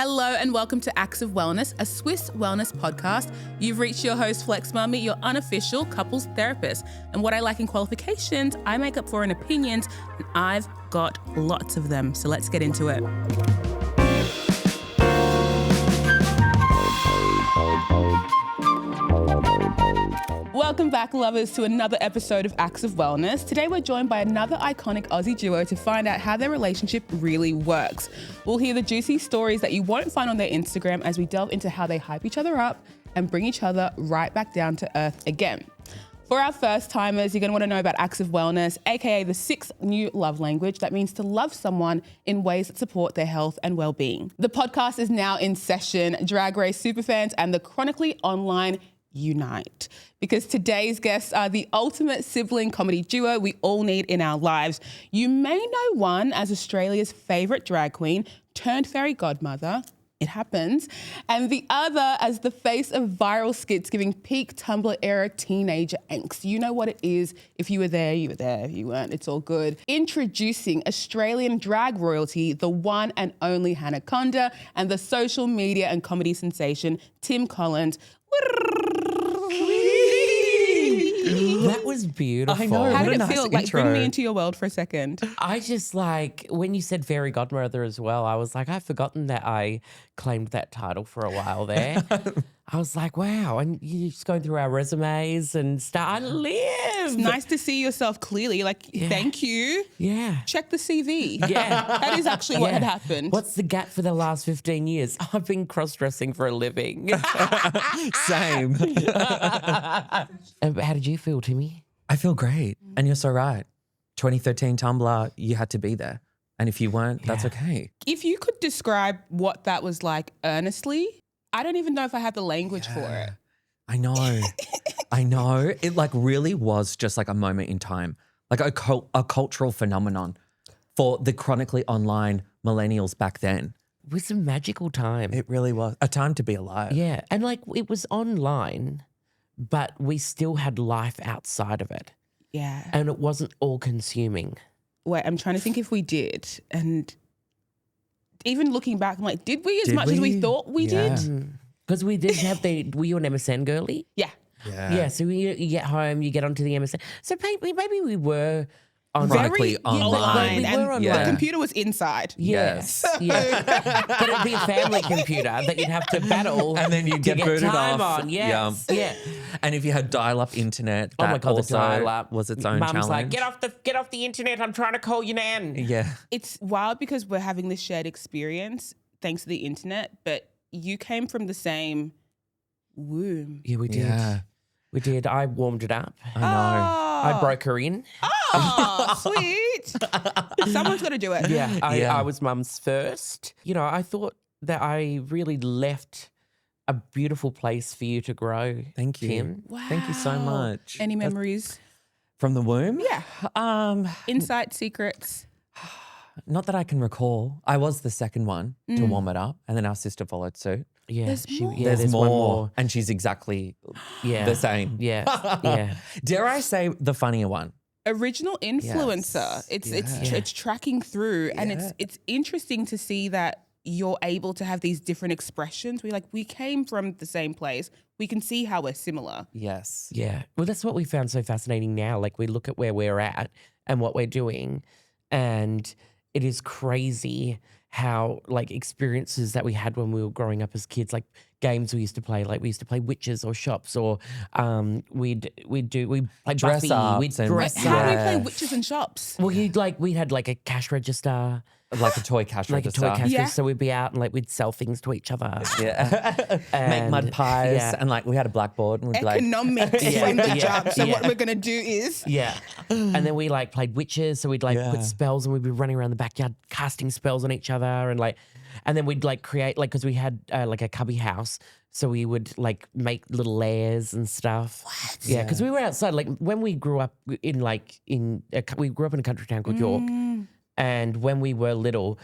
Hello and welcome to Acts of Wellness, a Swisse Wellness Podcast. You've reached your host, Flex Mummy, your unofficial couples therapist. And what I lack in qualifications, I make up for in opinions, and I've got lots of them. So let's get into it. Welcome back, lovers, to another episode of Acts of Wellness. Today we're joined by another iconic Aussie duo to find out how their relationship really works. We'll hear the juicy stories that you won't find on their Instagram as we delve into how they hype each other up and bring each other right back down to earth again. For our first timers, you're going to want to know about Acts of Wellness, aka the 6th new love language that means to love someone in ways that support their health and well-being. The podcast is now in session. Drag Race superfans and the chronically online unite, because today's guests are the ultimate sibling comedy duo we all need in our lives. You may know one as Australia's favourite drag queen turned fairy godmother. It happens. And the other as the face of viral skits giving peak Tumblr era teenager angst. You know what it is. If you were there, you were there. If you weren't, it's all good. Introducing Australian drag royalty, the one and only Conda, and the social media and comedy sensation, Tim Collins. That was beautiful. I know. How did it nice feel? Like, intro. bring me into your world for a second. I just when you said fairy godmother as well, I was like, I've forgotten that I claimed that title for a while there. I was like, wow. And you're just going through our resumes and stuff. I live. It's nice to see yourself clearly. Like, thank you. Yeah. Check the CV. Yeah. That is actually what had happened. What's the gap for the last 15 years? I've been cross-dressing for a living. Same. How did you feel, Timmy? I feel great. And you're so right. 2013 Tumblr, you had to be there. And if you weren't, that's okay. If you could describe what that was like earnestly, I don't even know if I have the language for it. I know. I know. It really was just like a moment in time, like a cultural phenomenon for the chronically online millennials back then. It was a magical time. It really was a time to be alive. Yeah. And it was online, but we still had life outside of it. Yeah. And it wasn't all consuming. Wait, I'm trying to think if we did. And even looking back, I'm like, did we as Did much as we we? thought we Yeah. did? Because we did have were you an MSN girly? Yeah. Yeah, so you get home, you get onto the MSN. So maybe we were on Chronically online. We were online. The computer was inside. Yes. Yeah. But it'd be a family computer that you'd have to battle. And then you'd to get booted time off. on. Yes. Yeah. And if you had dial-up internet, Oh that my God, the also dial-up was its own Mum's challenge. like, get off the internet. I'm trying to call you, Nan. Yeah. It's wild because we're having this shared experience thanks to the internet, but you came from the same womb. Yeah, we did. Yeah. We did. I warmed it up. I know. I broke her in. Oh, sweet. Someone's got to do it. Yeah, Yeah. I was mum's first. You know, I thought that I really left a beautiful place for you to grow. Thank you. Tim. Wow. Thank you so much. Any memories? From the womb? Yeah. Insight, secrets. Not that I can recall. I was the second one to warm it up, and then our sister followed suit. Yeah, There's more. there's There's one more, more. and she's exactly Yeah, the same. Yeah, yeah. Dare I say the funnier one? Original influencer. Yes. It's tracking through, and Yeah. it's interesting to see that you're able to have these different expressions. We came from the same place. We can see how we're similar. Yes. Yeah. Well, that's what we found so fascinating now. Like, we look at where we're at and what we're doing, and it is crazy how, like, experiences that we had when we were growing up as kids, like games we used to play, like we used to play witches or shops, or we'd play Dress Buffy, ups we'd and- dress How do we up. play witches and shops? Well, we had like a cash register, Like a toy cash like register. a toy cash Yeah. register. So we'd be out and we'd sell things to each other. Yeah. Make And- mud pies. yeah. And we had a blackboard and we'd be like, Economics Yeah, from the yeah, jump. So yeah. what we're going to do is... Yeah. And then we played witches. So we'd Yeah. put spells and we'd be running around the backyard casting spells on each other. And then we'd create, because we had a cubby house. So we would make little lairs and stuff. What? Yeah. Because we were outside. Like, when we grew up we grew up in a country town called York. And when we were little,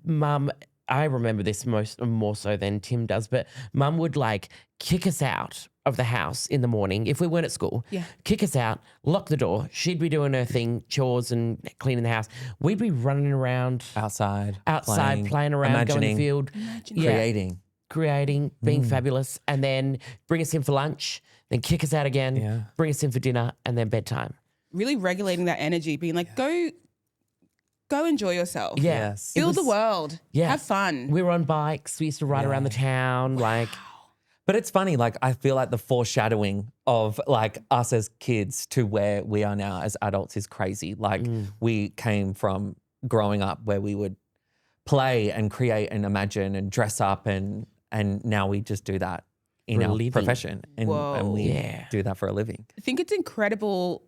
Mum I remember this more so than Tim does, but Mum would like kick us out of the house in the morning if we weren't at school. Yeah. Kick us out, lock the door. She'd be doing her thing, chores and cleaning the house. We'd be running around outside, playing around, going to the field, creating, being fabulous, and then bring us in for lunch, then kick us out again, bring us in for dinner, and then bedtime. Really regulating that energy, being like, go enjoy yourself. Yeah. Yes. Build the world. Yeah. Have fun. We were on bikes. We used to ride around the town. Like, But it's funny, like I feel like the foreshadowing of like us as kids to where we are now as adults is crazy. Like we came from growing up where we would play and create and imagine and dress up and now we just do that in For a our living. profession and we do that for a living. I think it's incredible.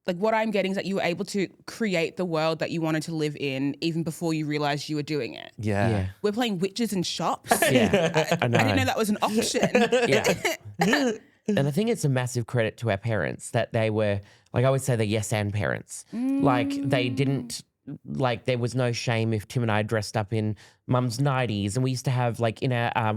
Like what I'm getting is that you were able to create the world that you wanted to live in even before you realized you were doing it. Yeah. We're playing witches in shops. yeah. I didn't know that was an option. Yeah. And I think it's a massive credit to our parents that they were, like I always say, the yes and parents. Like they didn't, like there was no shame if Tim and I dressed up in Mum's 90s, and we used to have like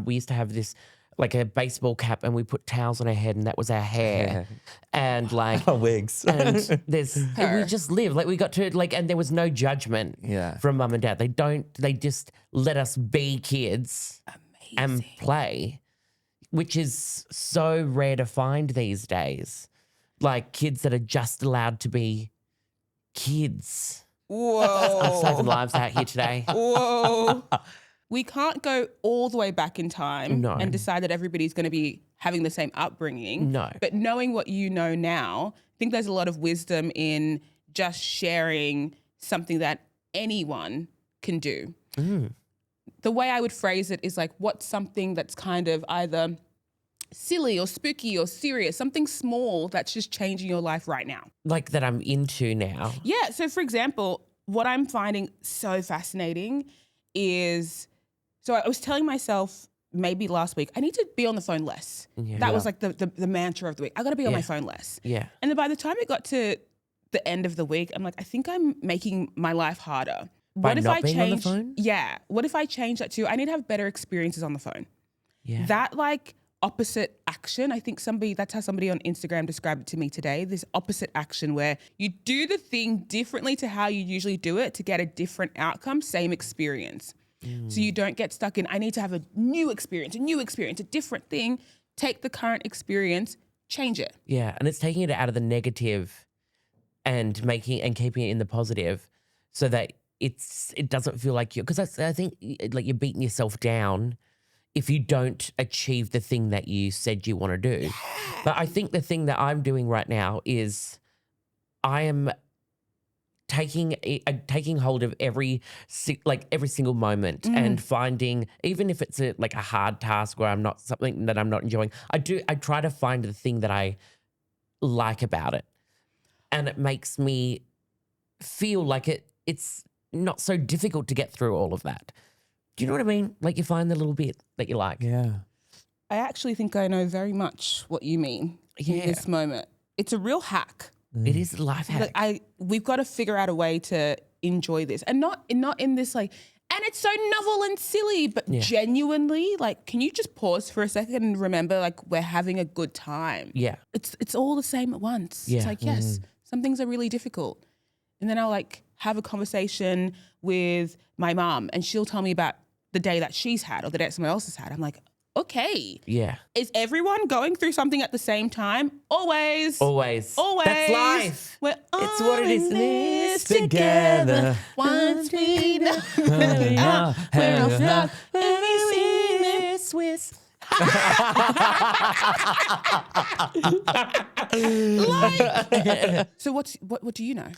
we used to have this like a baseball cap and we put towels on our head and that was our hair. And like Wigs. and we just lived like we got to like, and there was no judgment from Mum and Dad. They just let us be kids and play, which is so rare to find these days. Like kids that are just allowed to be kids. Whoa. I'm saving lives out here today. Whoa. We can't go all the way back in time No. and decide that everybody's going to be having the same upbringing. No. But knowing what you know now, I think there's a lot of wisdom in just sharing something that anyone can do. The way I would phrase it is like, what's something that's kind of either silly or spooky or serious, something small that's just changing your life right now. Like that I'm into now. Yeah. So for example, what I'm finding so fascinating is, so I was telling myself maybe last week, I need to be on the phone less. Yeah. That was like the mantra of the week. I got to be on my phone less. Yeah. And then by the time it got to the end of the week, I'm like, I think I'm making my life harder. By What if not I being on the change? phone? Yeah. What if I change that to, I need to have better experiences on the phone. Yeah. That like opposite action, I think that's how somebody on Instagram described it to me today, this opposite action where you do the thing differently to how you usually do it to get a different outcome, same experience. So you don't get stuck in, I need to have a new experience, a different thing, take the current experience, change it. Yeah. And it's taking it out of the negative and keeping it in the positive so that it doesn't feel like because I think like you're beating yourself down if you don't achieve the thing that you said you want to do. But I think the thing that I'm doing right now is I am taking hold of every single moment and finding, even if it's a hard task where I'm not something that I'm not enjoying, I try to find the thing that I like about it. And it makes me feel like it's not so difficult to get through all of that. Do you know what I mean? Like you find the little bit that you like. Yeah. I actually think I know very much what you mean in this moment. It's a real hack. It is a life hack. Like we've got to figure out a way to enjoy this and not in this like, and it's so novel and silly, but genuinely, like, can you just pause for a second and remember, like, we're having a good time? Yeah. It's all the same at once. Yeah. It's like, yes, some things are really difficult. And then I'll like have a conversation with my mom and she'll tell me about the day that she's had or the day that someone else has had. I'm like, okay. Yeah. Is everyone going through something at the same time? Always. Always. Always. That's life. We're It's what it is. in this together. Once we know We're off love. Anything is Swisse. So what do you know?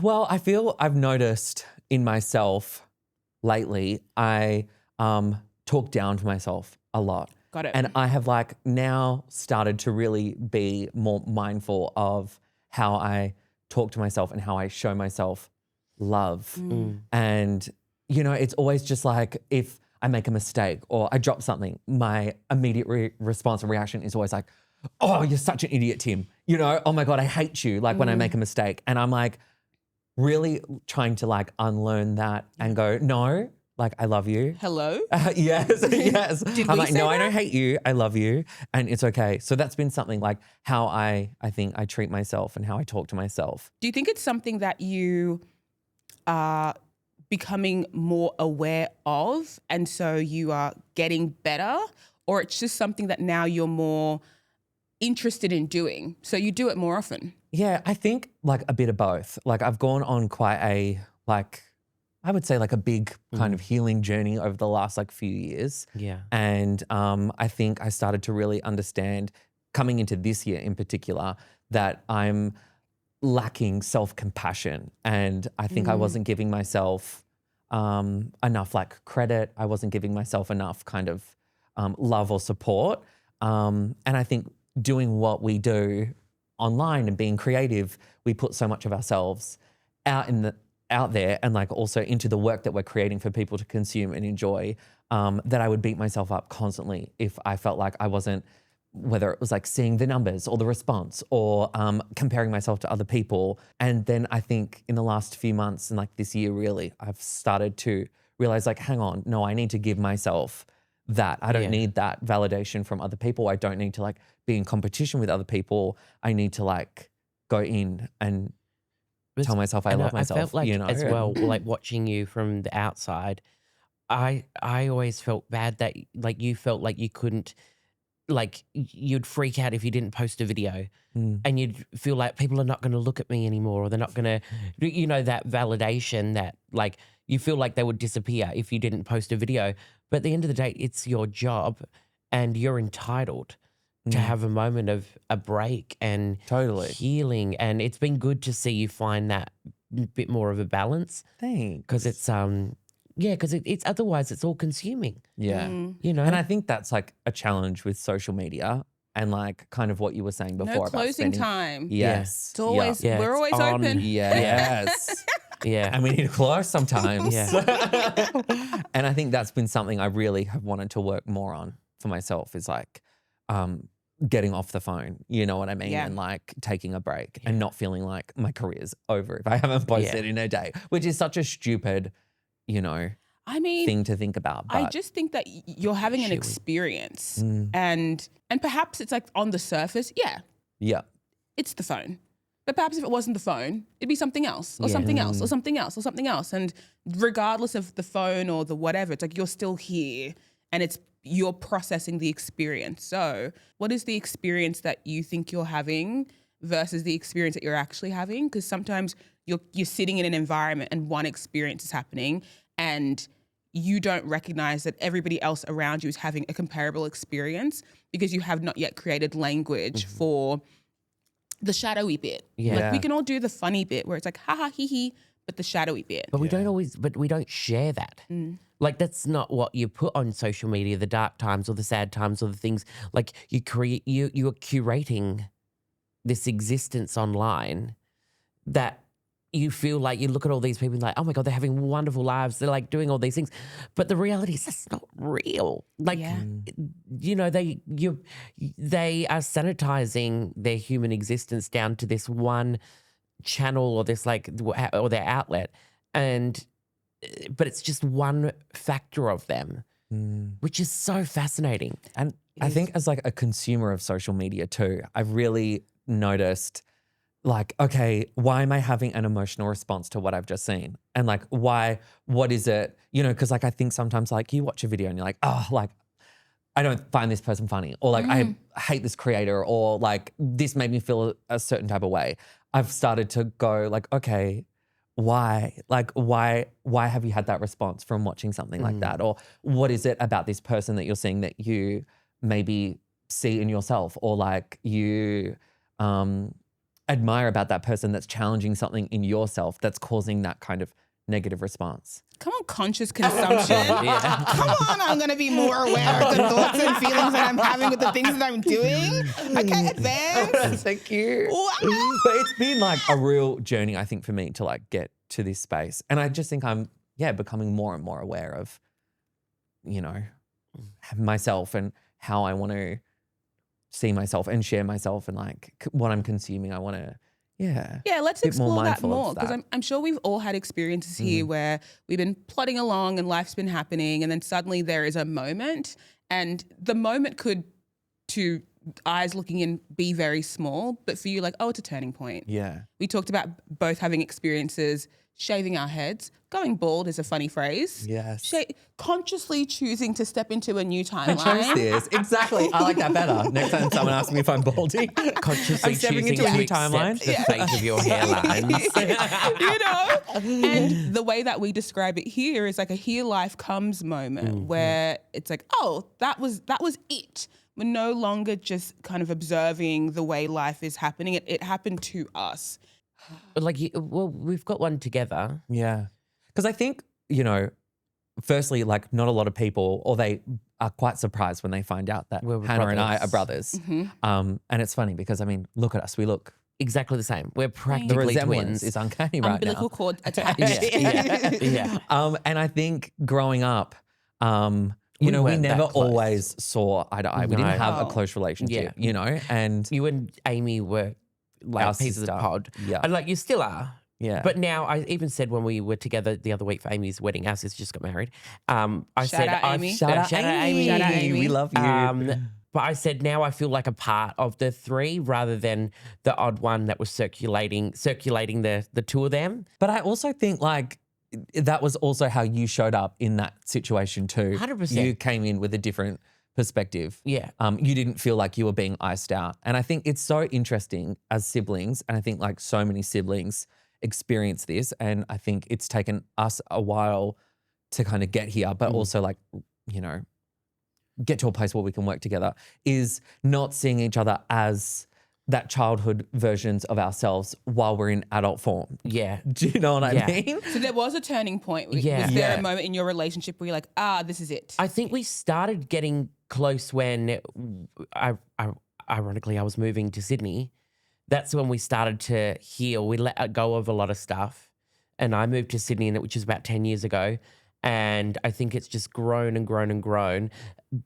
Well, I feel I've noticed in myself lately, I talk down to myself a lot. Got it. And I have like now started to really be more mindful of how I talk to myself and how I show myself love. And, you know, it's always just like if I make a mistake or I drop something, my immediate response and reaction is always like, oh, you're such an idiot, Tim. You know, oh my God, I hate you. Like when I make a mistake. And I'm like really trying to like unlearn that and go, no, Like, I love you. Hello? Yes, yes. Did I'm we like, say no, I that? don't hate you. I love you. And it's okay. So that's been something like how I think I treat myself and how I talk to myself. Do you think it's something that you are becoming more aware of and so you are getting better, or it's just something that now you're more interested in doing, so you do it more often? Yeah, I think like a bit of both. Like I've gone on quite a I would say like a big kind of healing journey over the last like few years. Yeah. And I think I started to really understand coming into this year in particular that I'm lacking self-compassion. And I think I wasn't giving myself enough like credit. I wasn't giving myself enough kind of love or support. And I think doing what we do online and being creative, we put so much of ourselves out there and like also into the work that we're creating for people to consume and enjoy, that I would beat myself up constantly if I felt like I wasn't, whether it was like seeing the numbers or the response or comparing myself to other people. And then I think in the last few months and like this year really, I've started to realize like, hang on, no, I need to give myself that. I don't need that validation from other people. I don't need to like be in competition with other people. I need to like go in and tell myself I love myself. I felt like you know? as well, like watching you from the outside, I always felt bad that like you felt like you couldn't, like you'd freak out if you didn't post a video and you'd feel like people are not going to look at me anymore, or they're not going to, you know, that validation that like you feel like they would disappear if you didn't post a video. But at the end of the day, it's your job and you're entitled to have a moment of a break and Totally. healing. And it's been good to see you find that bit more of a balance. Thanks. Because it's, because it's otherwise it's all consuming. Yeah. You know? And I think that's like a challenge with social media and like kind of what you were saying before No about closing spending. time. Yes. It's always, Yeah, we're it's always on. open. Yes. Yeah. And we need to close sometimes. Yeah. And I think that's been something I really have wanted to work more on for myself is like getting off the phone, you know what I mean? Yeah. And like taking a break and not feeling like my career's over if I haven't posted in a day, which is such a stupid, you know, I mean, thing to think about. I But just think that you're having an experience and perhaps it's like on the surface, yeah. it's the phone. But perhaps if it wasn't the phone, it'd be something else or something else or something else or something else. And regardless of the phone or the whatever, it's like you're still here and you're processing the experience. So what is the experience that you think you're having versus the experience that you're actually having? Because sometimes you're sitting in an environment and one experience is happening and you don't recognize that everybody else around you is having a comparable experience because you have not yet created language for the shadowy bit. Yeah. Like we can all do the funny bit where it's like, ha ha, hee hee, but the shadowy bit. But we don't share that. Like that's not what you put on social media, the dark times or the sad times or the things like you're curating this existence online that you feel like you look at all these people and like, oh my God, they're having wonderful lives. They're like doing all these things. But the reality is that's not real. Like, you know, they are sanitizing their human existence down to this one channel or this like, or their outlet. But it's just one factor of them, which is so fascinating. And I think as like a consumer of social media too, I've really noticed like, okay, why am I having an emotional response to what I've just seen? And like, what is it? You know, because like I think sometimes like you watch a video and you're like, oh, like I don't find this person funny, or like I hate this creator, or like this made me feel a certain type of way. I've started to go like, okay, why? Like why have you had that response from watching something like that? Or what is it about this person that you're seeing that you maybe see in yourself, or like you admire about that person that's challenging something in yourself that's causing that kind of negative response? Come on, conscious consumption. Come on, I'm going to be more aware of the thoughts and feelings that I'm having with the things that I'm doing. Okay, advance. Thank you. Wow. But it's been like a real journey, I think, for me to like get to this space. And I just think I'm, becoming more and more aware of, you know, myself and how I want to see myself and share myself and like what I'm consuming. I want to, Yeah, let's bit more explore that mindful of more because that. I'm sure we've all had experiences here where we've been plodding along and life's been happening and then suddenly there is a moment and the moment could, to eyes looking in, be very small, but for you like, oh, it's a turning point. Yeah. We talked about both having experiences, shaving our heads. Going bald is a funny phrase. Yes. Consciously choosing to step into a new I timeline. chose this. Exactly. I like that better. Next time someone asks me if I'm balding. Consciously I'm stepping choosing into a to new accept timeline. the fate of your hairlines. You know? And the way that we describe it here is like a here life comes moment where it's like, oh, that was it. We're no longer just kind of observing the way life is happening. It happened to us. Like, well, we've got one together. Yeah. Because I think, firstly, like not a lot of people, or they are quite surprised when they find out that We're Hannah and I are brothers. brothers. And it's funny because, I mean, look at us. We look, Exactly the same. We're the practically resemblance twins. is uncanny right Umbilical now. cord attached. Yeah. And I think growing up, We we weren't never that close. always saw eye to eye. We didn't No. have a Oh. close relationship, Yeah. and You and Amy were like Our pieces sister. of pod. Yeah. And like you still are. yeah. But now I even said when we were together the other week for Amy's wedding, our sister just got married. I Shout said, out Amy. Shout out Amy. Shout out Amy. We love you. But I said now I feel like a part of the three rather than the odd one that was circulating the two of them. But I also think like that was also how you showed up in that situation too. 100%. You came in with a different perspective. Yeah. You didn't feel like you were being iced out. And I think it's so interesting as siblings, and I think like so many siblings experience this, and I think it's taken us a while to kind of get here, but also like, get to a place where we can work together, is not seeing each other as that childhood versions of ourselves while we're in adult form. Yeah. Do you know what I Yeah. mean? So there was a turning point. Yeah. Was there Yeah. a moment in your relationship where you're like, this is it? I think we started getting close when ironically I was moving to Sydney. That's when we started to heal. We let go of a lot of stuff. And I moved to Sydney, which is about 10 years ago. And I think it's just grown and grown and grown.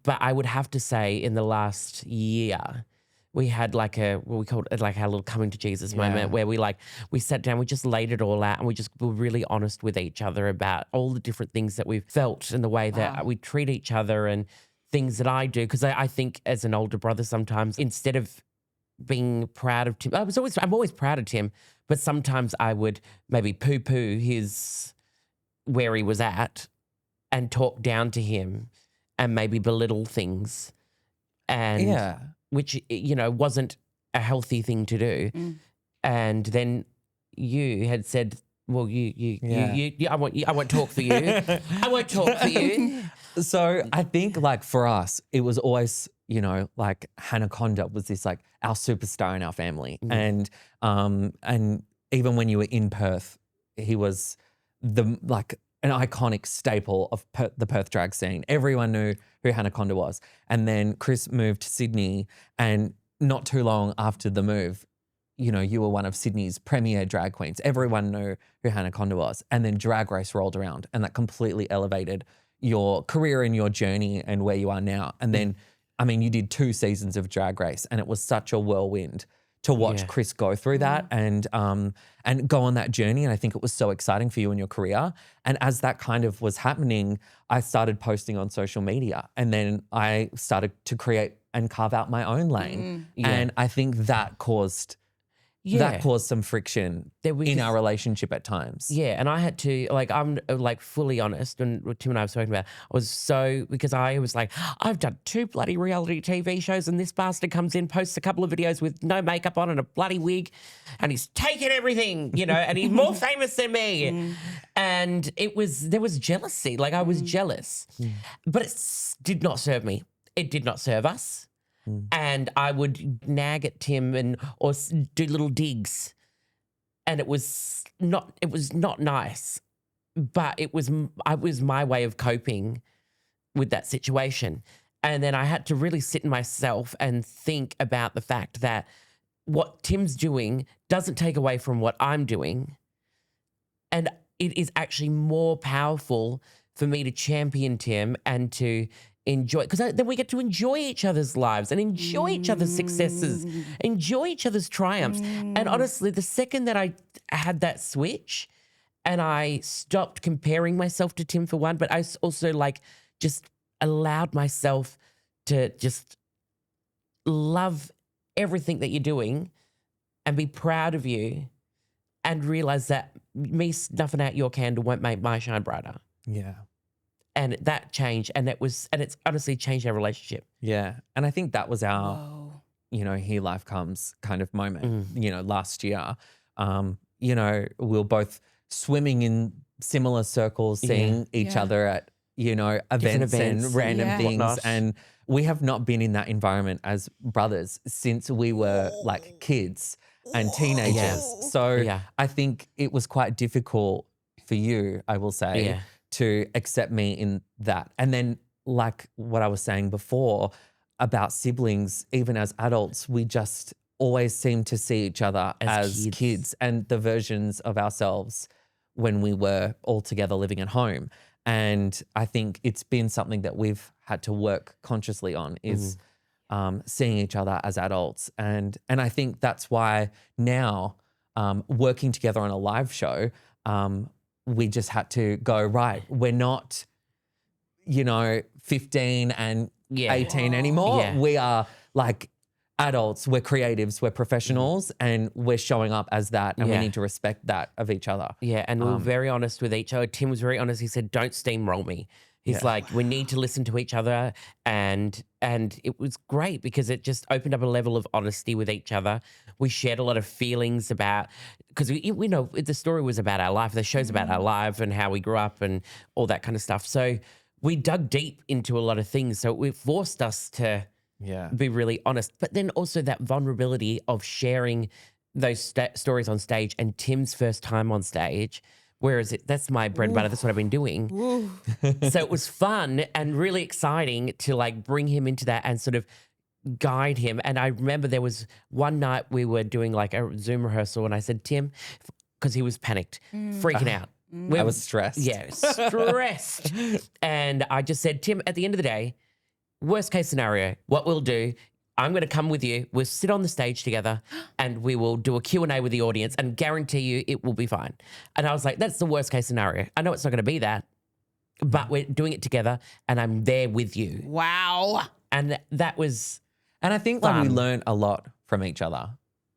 But I would have to say in the last year, we had like what we called it like our little coming to Jesus moment where we sat down, we just laid it all out and we just were really honest with each other about all the different things that we've felt and the way that we treat each other and things that I do. Because I think as an older brother sometimes, instead of being proud of Tim, I'm always proud of Tim, but sometimes I would maybe poo-poo where he was at and talk down to him and maybe belittle things. And which, wasn't a healthy thing to do. And then you had said, well, I won't talk for you. I won't talk for you. So I think like for us, it was always, like Hannah Conda was this like our superstar in our family. And even when you were in Perth, he was an iconic staple of the Perth drag scene. Everyone knew who Hannah Conda was. And then Chris moved to Sydney, and not too long after the move, you were one of Sydney's premier drag queens. Everyone knew who Hannah Conda was. And then Drag Race rolled around, and that completely elevated your career and your journey and where you are now. And then, you did 2 seasons of Drag Race, and it was such a whirlwind to watch Chris go through that and go on that journey. And I think it was so exciting for you in your career. And as that kind of was happening, I started posting on social media, and then I started to create and carve out my own lane. And I think that caused some friction in our relationship at times. Yeah, and I had to, I'm fully honest, and what Tim and I have spoken about, because I was like, I've done 2 bloody reality TV shows and this bastard comes in, posts a couple of videos with no makeup on and a bloody wig, and he's taking everything, and he's more famous than me. And there was jealousy, I was jealous. But it did not serve me. It did not serve us. And I would nag at Tim or do little digs, and it was not nice, but it was my way of coping with that situation. And then I had to really sit in myself and think about the fact that what Tim's doing doesn't take away from what I'm doing, and it is actually more powerful for me to champion Tim and to enjoy, because then we get to enjoy each other's lives and enjoy each other's successes, enjoy each other's triumphs. And honestly, the second that I had that switch and I stopped comparing myself to Tim for one, but I also like just allowed myself to just love everything that you're doing and be proud of you and realize that me snuffing out your candle won't make my shine brighter. Yeah. And that changed, and it's honestly changed our relationship. Yeah. And I think that was our, Here Life Comes kind of moment, last year. We were both swimming in similar circles, seeing each other at, events and random things. Whatnot. And we have not been in that environment as brothers since we were like kids and teenagers. Yeah. So I think it was quite difficult for you, I will say, to accept me in that. And then like what I was saying before about siblings, even as adults, we just always seem to see each other as kids and the versions of ourselves when we were all together living at home. And I think it's been something that we've had to work consciously on is seeing each other as adults. And I think that's why now working together on a live show, we just had to go, right, we're not, 15 and 18 anymore. Yeah. We are like adults, we're creatives, we're professionals, and we're showing up as that, and we need to respect that of each other. Yeah, and we were very honest with each other. Tim was very honest. He said, don't steamroll me. He's like, we need to listen to each other. And it was great because it just opened up a level of honesty with each other. We shared a lot of feelings about, because we know the story was about our life. The show's about our life and how we grew up and all that kind of stuff. So we dug deep into a lot of things. So it forced us to be really honest. But then also that vulnerability of sharing those stories on stage and Tim's first time on stage. Whereas that's my bread and butter. That's what I've been doing. So it was fun and really exciting to like bring him into that and sort of guide him. And I remember there was one night we were doing like a Zoom rehearsal and I said, Tim, because he was panicked, freaking out. I was stressed. Yeah, stressed. And I just said, Tim, at the end of the day, worst case scenario, what we'll do, I'm going to come with you. We'll sit on the stage together and we will do a Q&A with the audience and guarantee you it will be fine. And I was like, that's the worst case scenario. I know it's not going to be that, but we're doing it together and I'm there with you. Wow. And that was And I think like we learn a lot from each other,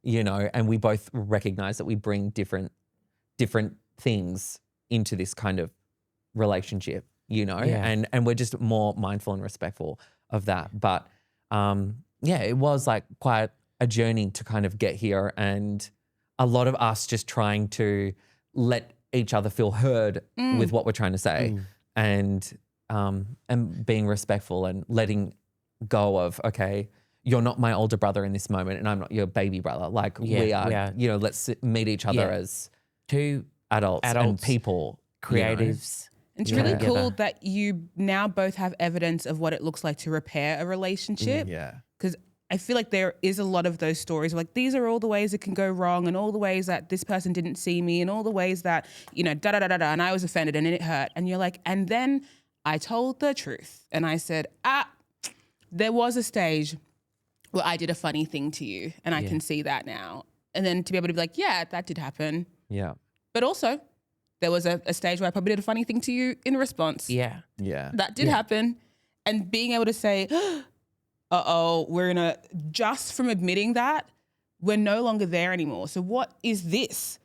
and we both recognize that we bring different things into this kind of relationship, and we're just more mindful and respectful of that. But it was like quite a journey to kind of get here, and a lot of us just trying to let each other feel heard with what we're trying to say, and being respectful and letting go of, okay, you're not my older brother in this moment and I'm not your baby brother. Like we are, let's meet each other as two adults and people, creatives. It's really cool that you now both have evidence of what it looks like to repair a relationship. Because I feel like there is a lot of those stories like these are all the ways it can go wrong and all the ways that this person didn't see me and all the ways that, da-da-da-da-da, and I was offended and it hurt. And you're like, and then I told the truth and I said, there was a stage where I did a funny thing to you and I can see that now. And then to be able to be like, yeah, that did happen. Yeah. But also there was a stage where I probably did a funny thing to you in response. Yeah. Yeah. That did happen. And being able to say, just from admitting that, we're no longer there anymore. So what is this?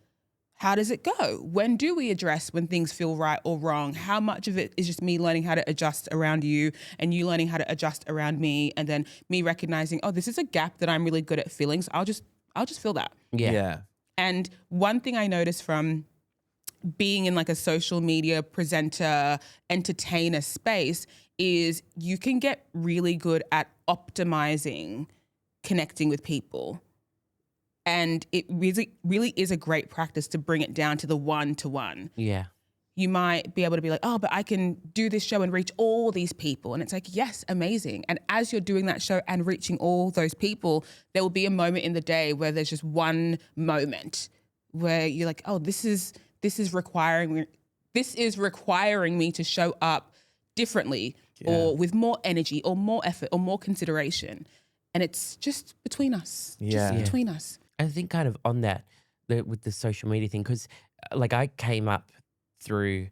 How does it go? When do we address when things feel right or wrong? How much of it is just me learning how to adjust around you and you learning how to adjust around me, and then me recognizing, this is a gap that I'm really good at feeling. So I'll just feel that. Yeah. And one thing I noticed from being in like a social media presenter, entertainer space is you can get really good at optimizing connecting with people. And it really is a great practice to bring it down to the one-to-one. Yeah. You might be able to be like, but I can do this show and reach all these people. And it's like, yes, amazing. And as you're doing that show and reaching all those people, there will be a moment in the day where there's just one moment where you're like, this is requiring me to show up differently or with more energy or more effort or more consideration. And it's just between us. Yeah. Just between us. I think kind of on that, with the social media thing, because like I came up through,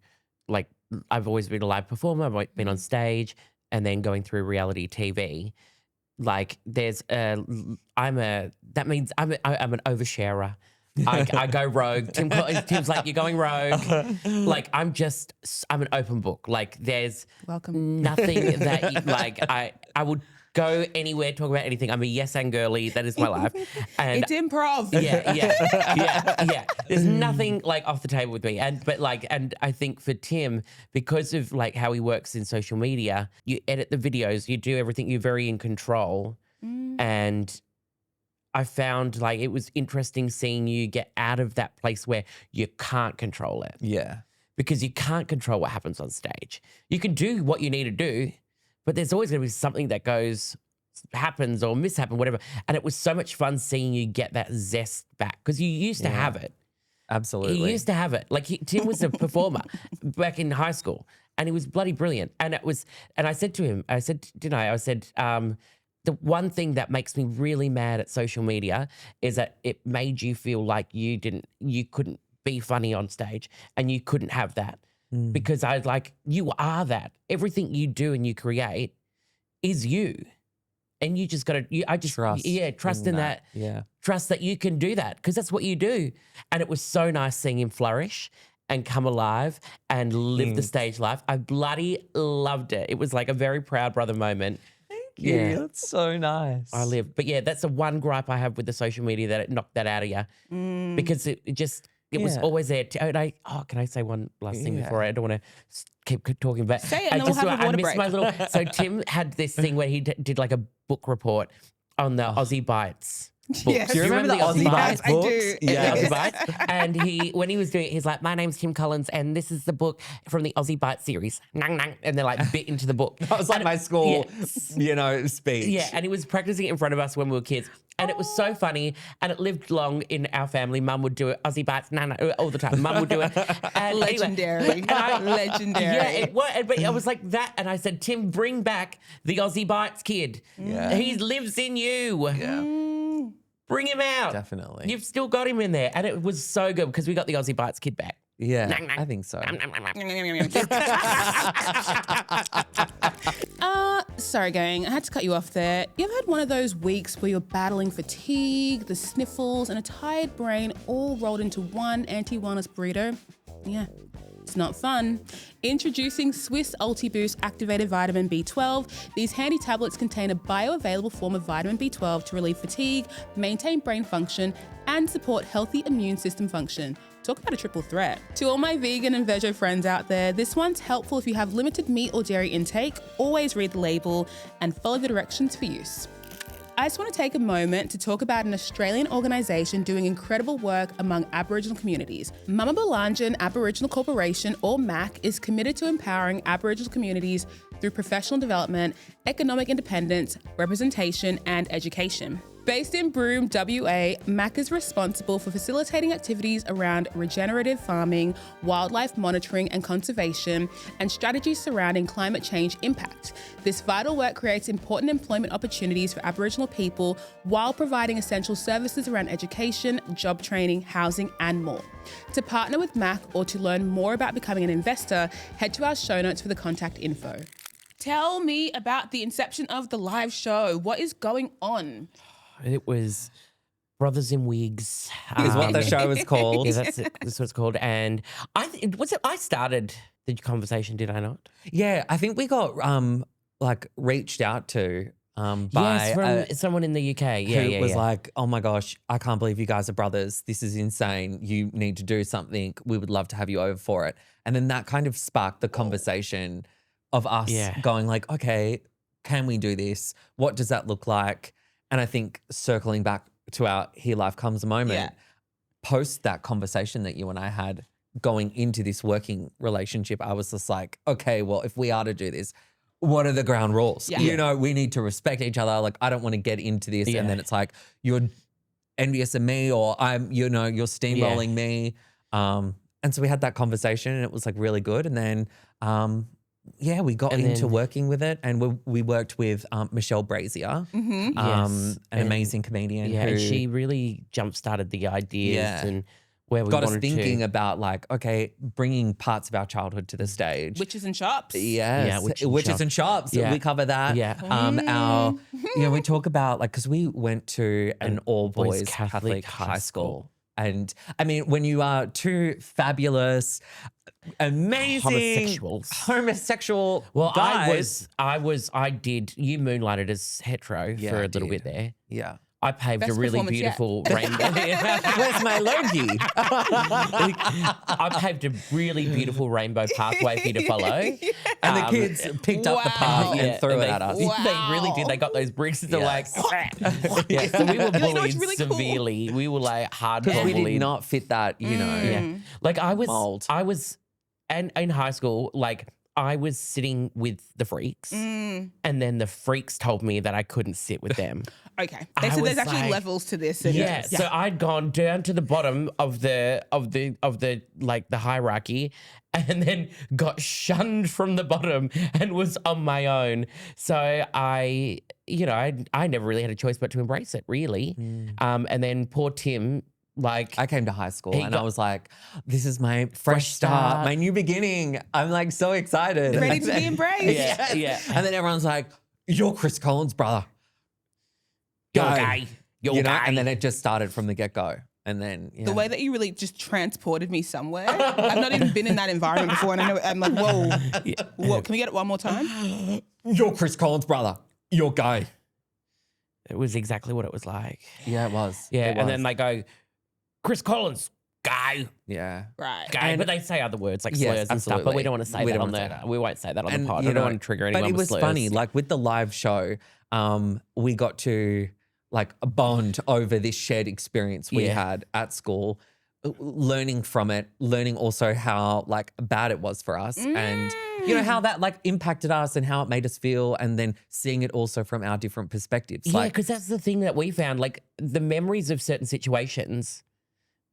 like, I've always been a live performer, I've been on stage, and then going through reality TV. Like there's that means I'm an oversharer. I go rogue. Tim's like, you're going rogue. Like I'm an open book. Like there's nothing that I would go anywhere, talk about anything. I'm a yes and girly. That is my life. And it's improv. Yeah. There's nothing like off the table with me. And I think for Tim, because of like how he works in social media, you edit the videos, you do everything, you're very in control. And I found like it was interesting seeing you get out of that place where you can't control it. Yeah. Because you can't control what happens on stage. You can do what you need to do, but there's always going to be something that happens or mishappen, whatever. And it was so much fun seeing you get that zest back because you used to have it. Absolutely. He used to have it. Like Tim was a performer back in high school and he was bloody brilliant. And I said to him, I said, the one thing that makes me really mad at social media is that it made you feel like you couldn't be funny on stage and you couldn't have that. Because I was like, you are that. Everything you do and you create is you. And you just got to, trust in that. Yeah. Trust that you can do that because that's what you do. And it was so nice seeing him flourish and come alive and live the stage life. I bloody loved it. It was like a very proud brother moment. Thank you. Yeah. That's so nice. I lived. But yeah, that's the one gripe I have with the social media that it knocked that out of you because it was always there. Can I say one last thing before I don't want to keep talking? But say it and then we'll have a water break. So Tim had this thing where he did like a book report on the Aussie Bites books. Yes. Do you remember the Aussie Bites books? I do. Yeah, Aussie Bites. And when he was doing it, he's like, my name's Tim Collins and this is the book from the Aussie Bites series. Nang, nang. And they're like bit into the book. That was like my school, speech. Yeah, and he was practicing it in front of us when we were kids. And it was so funny and it lived long in our family. Mum would do it, Aussie Bites, all the time. Mum would do it. And legendary. Legendary. Yeah, it was. But I was like that. And I said, Tim, bring back the Aussie Bites kid. Yeah. He lives in you. Yeah. Bring him out. Definitely. You've still got him in there. And it was so good because we got the Aussie Bites kid back. Yeah, I think so. Sorry, gang. I had to cut you off there. You ever had one of those weeks where you're battling fatigue, the sniffles, and a tired brain all rolled into one anti-wellness burrito? Yeah. It's not fun. Introducing Swisse UltiBoost Activated Vitamin B12. These handy tablets contain a bioavailable form of vitamin B12 to relieve fatigue, maintain brain function, and support healthy immune system function. Talk about a triple threat. To all my vegan and veggie friends out there, this one's helpful if you have limited meat or dairy intake. Always read the label and follow the directions for use. I just want to take a moment to talk about an Australian organisation doing incredible work among Aboriginal communities. Mama Balanjan Aboriginal Corporation, or MAC, is committed to empowering Aboriginal communities through professional development, economic independence, representation, and education. Based in Broome, WA, MAC is responsible for facilitating activities around regenerative farming, wildlife monitoring and conservation, and strategies surrounding climate change impact. This vital work creates important employment opportunities for Aboriginal people while providing essential services around education, job training, housing, and more. To partner with MAC or to learn more about becoming an investor, head to our show notes for the contact info. Tell me about the inception of the live show. What is going on? It was Brothers in Wigs. Is what the show is called. Yeah, that's what it's called. And I started the conversation, did I not? Yeah, I think we got reached out to by from someone in the UK. who was like, oh my gosh, I can't believe you guys are brothers. This is insane. You need to do something. We would love to have you over for it. And then that kind of sparked the conversation of us going like, okay, can we do this? What does that look like? And I think circling back to our Here Life Comes moment, post that conversation that you and I had going into this working relationship, I was just like, okay, well, if we are to do this, what are the ground rules? Yeah. You know, we need to respect each other. Like, I don't want to get into this and then it's like, you're envious of me or you're steamrolling me. And so we had that conversation and it was like really good. And then we got And into then- working with it, and we worked with Michelle Brazier, Yes. an amazing comedian Yeah, who and she really jump-started the ideas Yeah. and where we got us wanted thinking to. about like, okay, bringing parts of our childhood to the stage. Witches and shops. Yes, Yeah, witches and shops. Yeah. We cover that. Yeah. Our, we talk about like, because we went to an all boys boys Catholic Catholic high high school. And I mean, when you are two fabulous, amazing homosexual Well, guys, you moonlighted as hetero Yeah, for I a little did. bit there. yeah. I paved Best a really performance yet. beautiful rainbow. Where's my logie? I paved a really beautiful rainbow pathway for you to follow. And the kids picked up the path Wow. and threw it they, at us. They really did. They got those bricks and they're like, yeah. So we were no, bullied it's really cool. severely. We were like hardcore Because we bullied. did not fit that, Yeah. Like mold. and in high school, like I was sitting with the freaks, and then the freaks told me that I couldn't sit with them. Okay. I So there's was actually like- levels to this. And Yeah, so I'd gone down to the bottom of the like the hierarchy, and then got shunned from the bottom and was on my own. So I never really had a choice but to embrace it, really. And then poor Tim, like I came to high school He and got- I was like, this is my fresh start, start. my new beginning. I'm like so excited. ready to be embraced. Yeah, yeah. And then everyone's like, you're Chris Collins' brother. You're Go. gay. You're You know, gay. and then it just started from the get-go. And then The way that you really just transported me somewhere. I've not even been in that environment before, and I know I'm like, whoa. Whoa, can we get it one more time? you're Chris Collins' brother. You're gay. It was exactly what it was like. Yeah, it was. Yeah, It and then was. they go, Chris Collins, gay. yeah. Right. Gay, And- but they say other words like Yes, slurs and stuff. But absolutely. we don't want to say We that don't on wanna the. say that. We won't say that on the pod. you I don't know, want to trigger anyone. But it with was slurs. funny, like with the live show, we got to like bond over this shared experience we Yeah. had at school, learning from it, learning also how like bad it was for us and how that like impacted us and how it made us feel, and then seeing it also from our different perspectives. Yeah, Like, because that's the thing that we found. Like the memories of certain situations,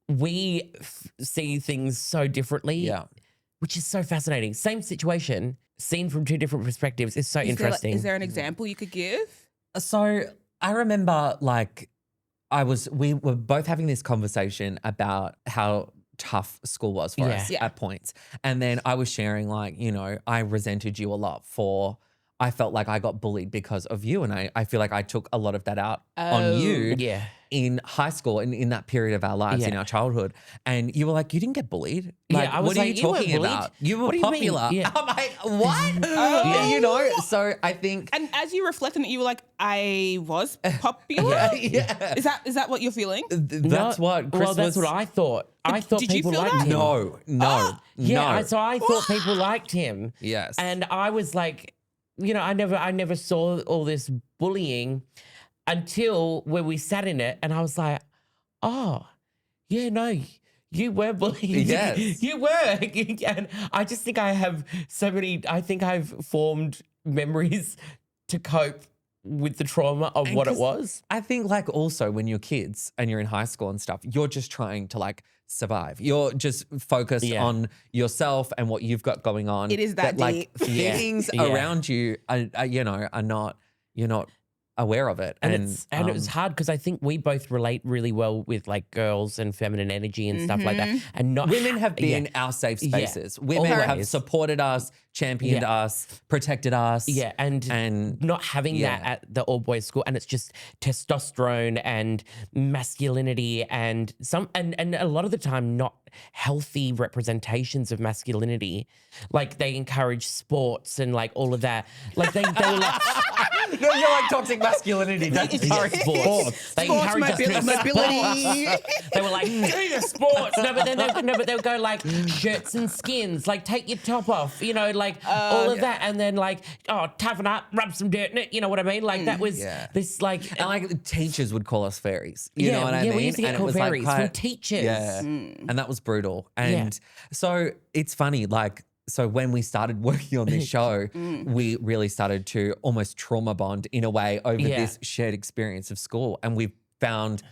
we see things so differently. yeah. Which is so fascinating. Same situation, seen from two different perspectives is so interesting. Is there an example you could give? So I remember like we were both having this conversation about how tough school was for us Yeah. at points. And then I was sharing like, I resented you a lot I felt like I got bullied because of you. And I feel like I took a lot of that out on you Yeah. in high school and in that period of our lives, in Yeah. our childhood. And you were like, you didn't get bullied. Yeah, Like, I was what are like, you "You weren't talking bullied. about? You were What do you mean?" popular. Yeah. I'm like, what? So I think And as you reflect on it, you were like, I was popular? yeah. Is that what you're feeling? That's what Chris Well, that's was. what I thought. I thought did you people feel liked that? him. No. Yeah, no. so I thought people liked him. Yes. And I was like, I never saw all this bullying until when we sat in it, and I was like, oh, yeah, no, you were bullied. Yes. You were. And I just think I think I've formed memories to cope with the trauma of And what it 'cause was. I think like also when you're kids and you're in high school and stuff, you're just trying to like survive. You're just focused Yeah. on yourself and what you've got going on. It is that like deep. Yeah. things Yeah. around you are not, you're not aware of it. And it was hard because I think we both relate really well with like girls and feminine energy and stuff like that. And not women have yeah. been our safe Yeah. spaces. Women have Always. supported us, championed Yeah. us, protected us. Yeah, and not having yeah. that at the all boys school, and it's just testosterone and masculinity and a lot of the time not healthy representations of masculinity. Like they encourage sports and like all of that. Like they were like No, you're like toxic masculinity. That's encourage sports. They Sports encourage us to do mobility. They were like, do the sports. No, but they'll go like shirts and skins, like take your top off, like all of that. And then like, oh, toughen up, rub some dirt in it. You know what I mean? Like that was Yeah. this like, And like the teachers would call us fairies. You know what I mean? we used to get And it called was, like, fairies quite- from teachers. Yeah. And that was brutal. And so it's funny, like, so when we started working on this show, we really started to almost trauma bond in a way over Yeah. this shared experience of school. And we've found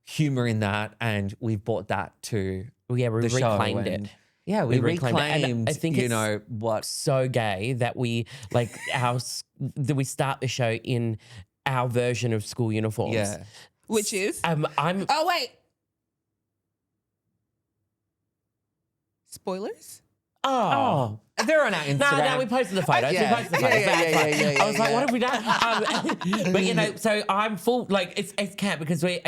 humor in that and we've brought that to Yeah, we the show. reclaimed and it. Yeah, we reclaimed it. reclaimed, And I think it's what. so gay that we that we start the show in our version of school uniforms. Yeah. Which is? I'm Oh, wait. Spoilers? Oh. They're on our Instagram. No, we posted the photos. Yeah. We posted the photos. Yeah, I was like, what have we done? But so I'm full. Like it's camp because we're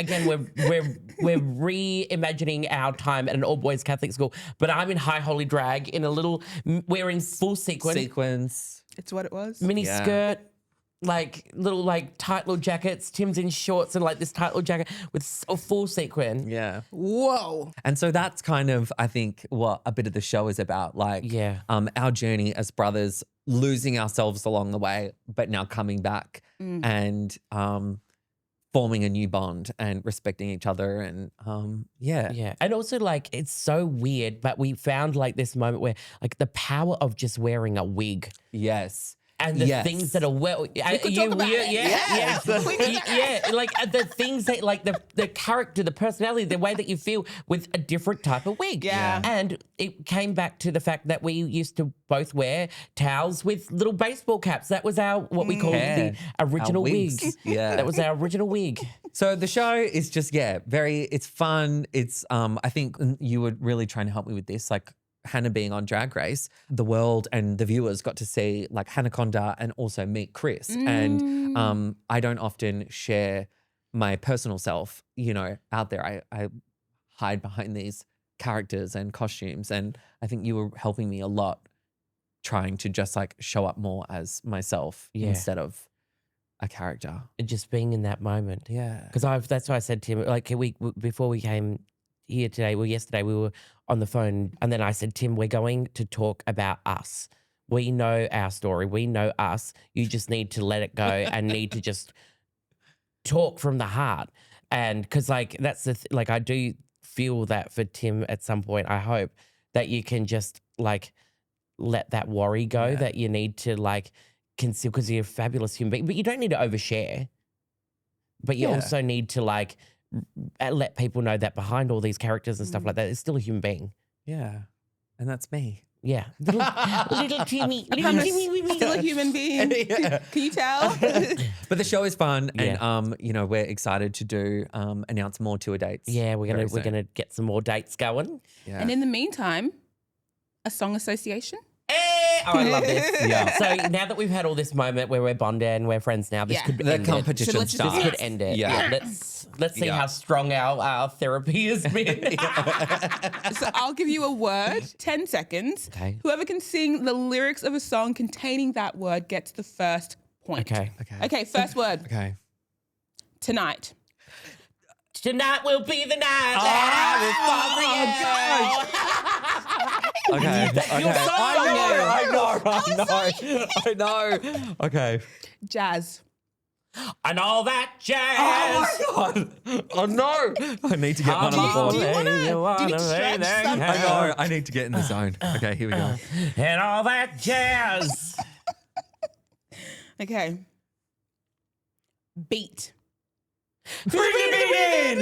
reimagining our time at an all boys Catholic school. But I'm in high holy drag in a little wearing full sequins. It's what it was. Mini skirt. Like little tight little jackets. Tim's in shorts and like this tight little jacket with a full sequin. Yeah. Whoa. And so that's kind of, I think, what a bit of the show is about. Like, our journey as brothers, losing ourselves along the way, but now coming back and forming a new bond and respecting each other. And Yeah. And also like it's so weird, but we found like this moment where like the power of just wearing a wig. Yes. And the things that are We could talk about it. Yeah, like the things that like the character, the personality, the way that you feel with a different type of wig. Yeah. And it came back to the fact that we used to both wear towels with little baseball caps. That was what we called the original wig. Yeah. That was our original wig. So the show is just, it's fun. It's, I think you were really trying to help me with this, like, Hannah being on Drag Race, the world and the viewers got to see like Hannah Conda and also meet Chris. And I don't often share my personal self, out there. I hide behind these characters and costumes. And I think you were helping me a lot trying to just like show up more as myself instead of a character. And just being in that moment. Yeah. Because that's why I said to him, like before we came here today, yesterday we were on the phone and then I said, Tim, we're going to talk about us. We know our story. We know us. You just need to let it go and need to just talk from the heart. And because like that's like I do feel that for Tim at some point, I hope that you can just like let that worry go that you need to like conceal because you're a fabulous human being, but you don't need to overshare. But you also need to like let people know that behind all these characters and stuff like that, it's still a human being. Yeah. And that's me. Yeah. Little Timmy. Still a human being. Can you tell? But the show is fun and we're excited to announce more tour dates. Yeah, we're gonna get some more dates going. Yeah. And in the meantime, a song association. Oh, I love this. Yeah. So now that we've had all this moment where we're bonded and we're friends now, this could the end competition it. starts. This could end it. Yeah. Let's see how strong our therapy has been. So I'll give you a word, 10 seconds. Okay. Whoever can sing the lyrics of a song containing that word gets the first point. Okay, first word. Okay. Tonight. Tonight will be the night that I will fall for you. Okay. I know. Okay. Jazz. And all that jazz. Oh my God. Oh no. I need to get one on the board. Do you want to stretch something? I know. I need to get in the zone. Okay, here we go. And all that jazz. Okay. Beat. Bring the beat in.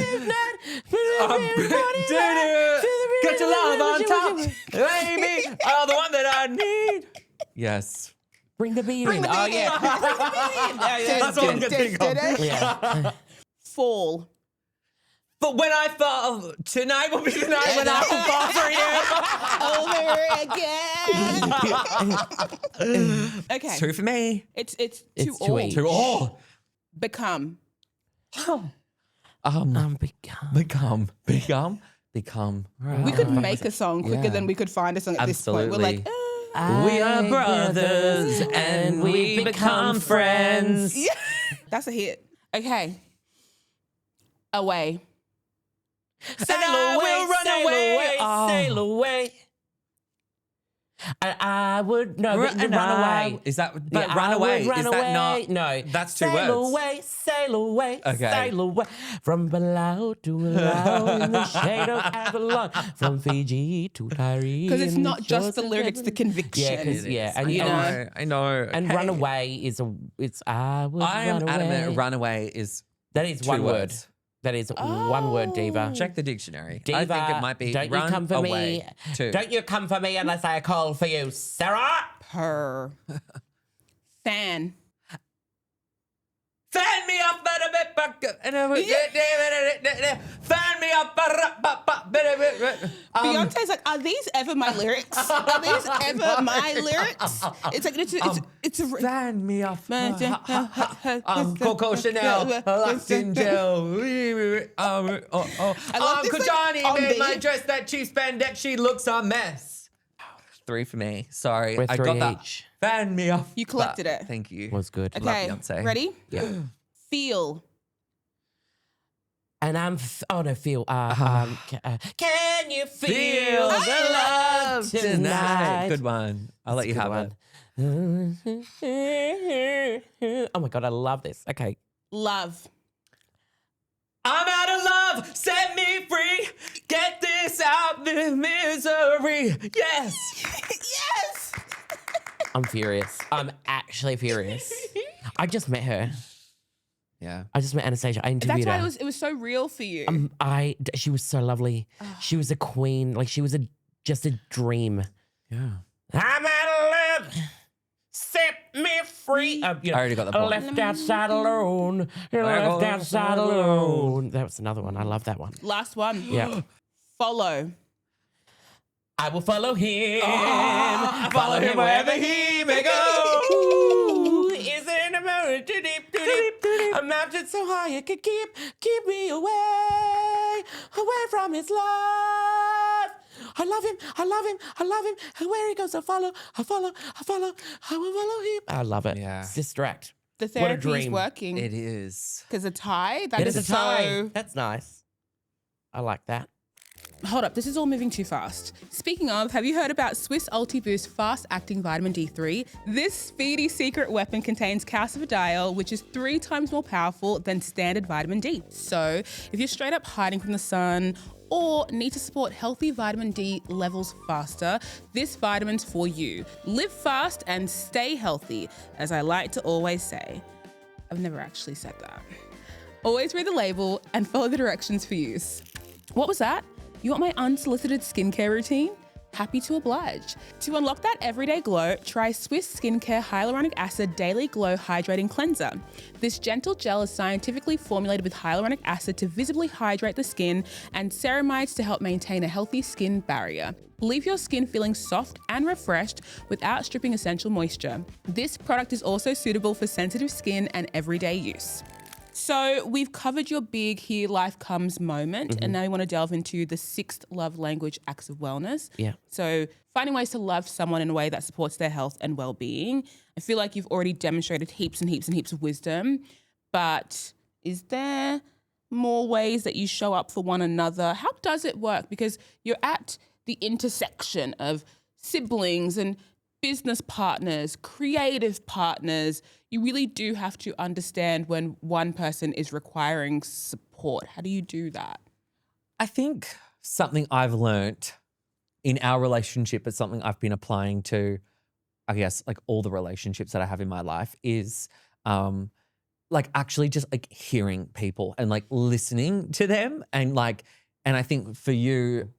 Got your love on top. Baby, oh, the one that I need. Yes. Bring the beat in. Oh, yeah. That's all I'm going to think of. Yeah. Fall. But when I fall, tonight will be the night when I will fall for you. Over again. Okay. 2 for me. It's It's 2 2 all. each. 2 all. Become. Become. Right. We could make a song quicker than we could find a song at this point. We're like, we are brothers and we become friends. yeah. That's a hit. Okay. Away. Sail away, sail away. And I would run away. Is that run away? Is that not? No, that's 2 words. Sail away, Okay. sail away from below to below in the shade of Avalon, from Fiji to Tyree. Because it's not just the lyrics, the conviction. I know. And Okay. run away is I would I am run away. adamant. Runaway is That is 2 one word. words. That is one word, diva. Check the dictionary. Diva, I think it might be don't run you come for away me. to. Don't you come for me unless I call for you, Sarah. Purr. Fan. Fan me up, fan me up. Beyonce's like, are these ever my lyrics? Are these ever my lyrics? It's like it's a Fan me up. Coco Chanel, Lactin Gel. Uncle Johnny made my dress that cheap spandex. She looks a mess. 3 for me. Sorry, We're I 3 got that. each. Fan me up. You collected it. Thank you. Was good. Okay, Beyonce. ready? Yeah. Feel. And I'm feel. Can you feel the love tonight? Good one. I'll let you have it. it. Oh my God, I love this. Okay. Love. I'm out of love, set me free. Get this out, the misery. Yes. Yes. I'm furious. I'm actually furious. I just met her. Yeah. I just met Anastasia. I interviewed That's why her. it was so real for you. She was so lovely. She was a queen. Like she was just a dream. Yeah. I'm out of love. Set me free. I already got the point. Left outside alone. Left outside alone. That was another one. I love that one. Last one. Yeah. Follow. I will follow him. Follow him wherever he may go. Ooh, is it a mountain too deep, too deep? A mountain so high it could keep me away from his love. I love him, I love him, I love him. And where he goes, I follow, I will follow him. I love it. Yeah. Sister Act. The What a therapy is dream. working. It is. Because a tie, that It is is a tie. so... That's nice. I like that. Hold up, this is all moving too fast. Speaking of, have you heard about Swisse Ulti Boost Fast Acting Vitamin D3? This speedy secret weapon contains calcifidiol, which is 3 times more powerful than standard vitamin D. So if you're straight up hiding from the sun or need to support healthy vitamin D levels faster, this vitamin's for you. Live fast and stay healthy, as I like to always say. I've never actually said that. Always read the label and follow the directions for use. What was that? You want my unsolicited skincare routine? Happy to oblige. To unlock that everyday glow, try Swisse Skincare Hyaluronic Acid Daily Glow Hydrating Cleanser. This gentle gel is scientifically formulated with hyaluronic acid to visibly hydrate the skin and ceramides to help maintain a healthy skin barrier. Leave your skin feeling soft and refreshed without stripping essential moisture. This product is also suitable for sensitive skin and everyday use. So we've covered your big Here Life Comes moment, and now we want to delve into the 6th love language, acts of wellness. Yeah. So finding ways to love someone in a way that supports their health and well-being. I feel like you've already demonstrated heaps and heaps and heaps of wisdom, but is there more ways that you show up for one another? How does it work? Because you're at the intersection of siblings and business partners, creative partners. You really do have to understand when one person is requiring support. How do you do that? I think something I've learnt in our relationship, but something I've been applying to, I guess, like all the relationships that I have in my life is like actually just like hearing people and like listening to them. And I think for you,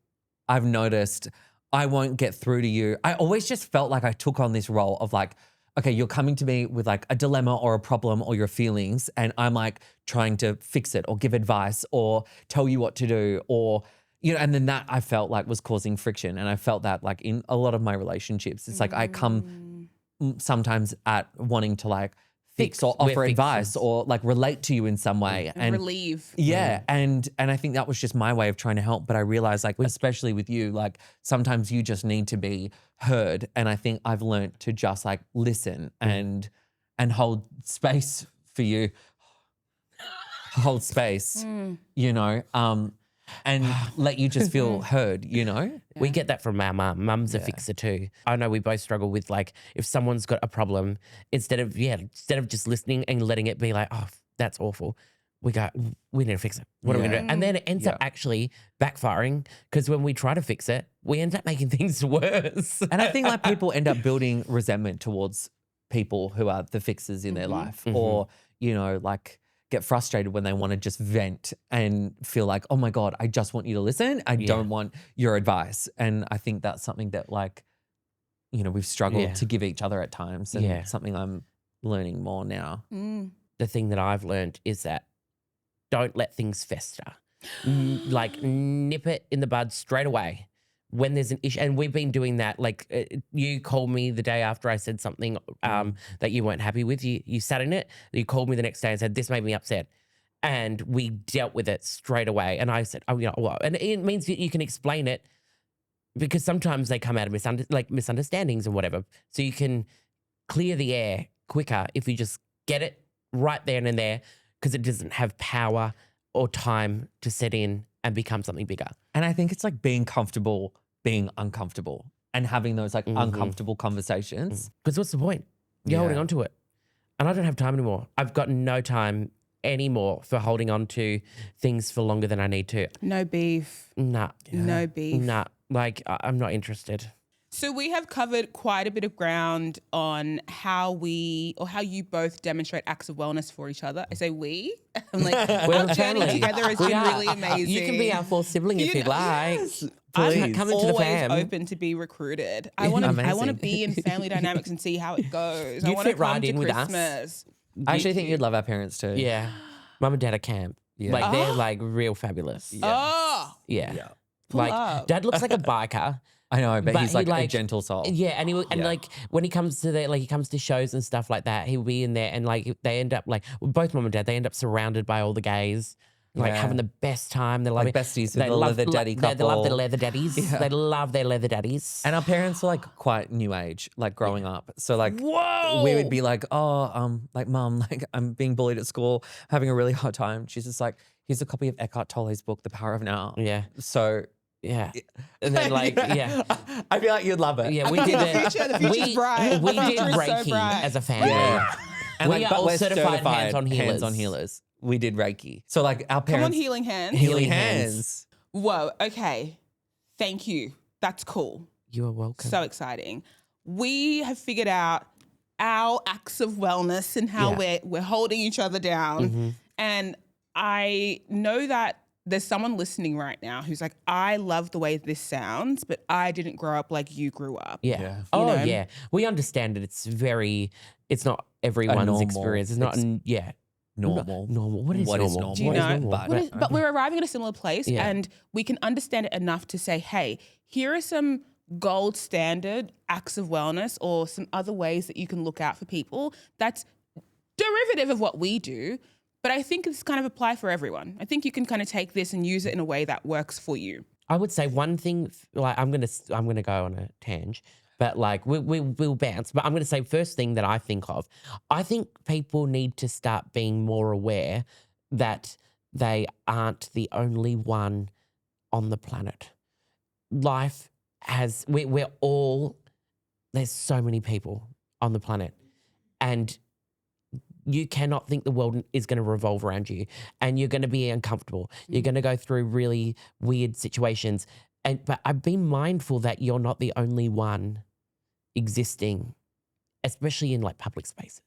I've noticed I won't get through to you. I always just felt like I took on this role of like, okay, you're coming to me with like a dilemma or a problem or your feelings, and I'm like trying to fix it or give advice or tell you what to do, or, you know, and then that I felt like was causing friction. And I felt that like in a lot of my relationships, it's like I come sometimes at wanting to like fix or offer advice or like relate to you in some way. And relieve. Yeah. And I think that was just my way of trying to help. But I realized like, especially with you, like sometimes you just need to be heard. And I think I've learned to just like listen and hold space for you, hold space, you know, and let you just feel heard, you know? We get that from our mum. Mum's a fixer too. I know we both struggle with like, if someone's got a problem, instead of just listening and letting it be like, oh, that's awful, we go, we need to fix it. What are we going to do? And then it ends up actually backfiring, because when we try to fix it, we end up making things worse. And I think like people end up building resentment towards people who are the fixers in their life, or, you know, like get frustrated when they want to just vent and feel like, oh my God, I just want you to listen. I don't want your advice. And I think that's something that like, you know, we've struggled to give each other at times, and something I'm learning more now. The thing that I've learned is that don't let things fester. Like nip it in the bud straight away when there's an issue. And we've been doing that. Like you called me the day after I said something that you weren't happy with. You sat in it. You called me the next day and said, this made me upset. And we dealt with it straight away. And I said, oh, you know what? And it means that you can explain it, because sometimes they come out of misunderstandings and whatever. So you can clear the air quicker if you just get it right there and there, because it doesn't have power or time to set in and become something bigger. And I think it's like being comfortable, being uncomfortable, and having those like uncomfortable conversations. Because what's the point? You're holding on to it. And I don't have time anymore. I've got no time anymore for holding on to things for longer than I need to. No beef. Nah. No beef. Nah. Like, I'm not interested. So we have covered quite a bit of ground on how you both demonstrate acts of wellness for each other. I say we. I'm like, our journey together has been really amazing. You can be our fourth sibling if you'd like. Please. I'm Come into the fam. always open to be recruited. I want to be in family dynamics and see how it goes. I want to fit right come to in with us. Christmas. I actually think you'd love our parents too. Yeah. Mum and dad are camp. Yeah. Like, they're like real fabulous. Oh, Yeah. Pull Like, up. Dad looks like a biker. I know, but he's he, like a like, gentle soul. Yeah, and like when he comes to shows and stuff like that, he'll be in there, and like they end up like both mum and dad, they end up surrounded by all the gays, like having the best time. They're Like besties, the leather daddy couple. They love their leather daddies. Yeah. They love their leather daddies. And our parents are like quite new age, like growing up. So like we would be like, oh, like Mum, like I'm being bullied at school, having a really hard time. She's just like, here's a copy of Eckhart Tolle's book, The Power of Now. Yeah. So yeah. And then like, I feel like you'd love it. Yeah, we did it. The future's bright. We did The future's so Reiki bright. as a family. Yeah. And We are all we're certified hands-on healers. Hands-on healers. We did Reiki. So like our Come parents. on, healing hands. Healing hands. Whoa, okay. Thank you. That's cool. You are welcome. So exciting. We have figured out our acts of wellness and how we're holding each other down. And I know that there's someone listening right now who's like, I love the way this sounds, but I didn't grow up like you grew up. Yeah. Yeah. Oh, know? yeah. We understand it. It's not everyone's normal. experience. It's not, Normal. Normal. What is What is normal? normal? Do you What is know? normal? But we're arriving at a similar place, Yeah. and we can understand it enough to say, hey, here are some gold standard acts of wellness or some other ways that you can look out for people that's derivative of what we do. But I think it's kind of apply for everyone. I think you can kind of take this and use it in a way that works for you. I would say one thing, like I'm gonna go on a tangent, but like we'll bounce. But I'm gonna say first thing that I think of, I think people need to start being more aware that they aren't the only one on the planet. Life has we're all, there's so many people on the planet, and you cannot think the world is going to revolve around you, and you're going to be uncomfortable. You're going to go through really weird situations. But I've been mindful that you're not the only one existing, especially in like public spaces.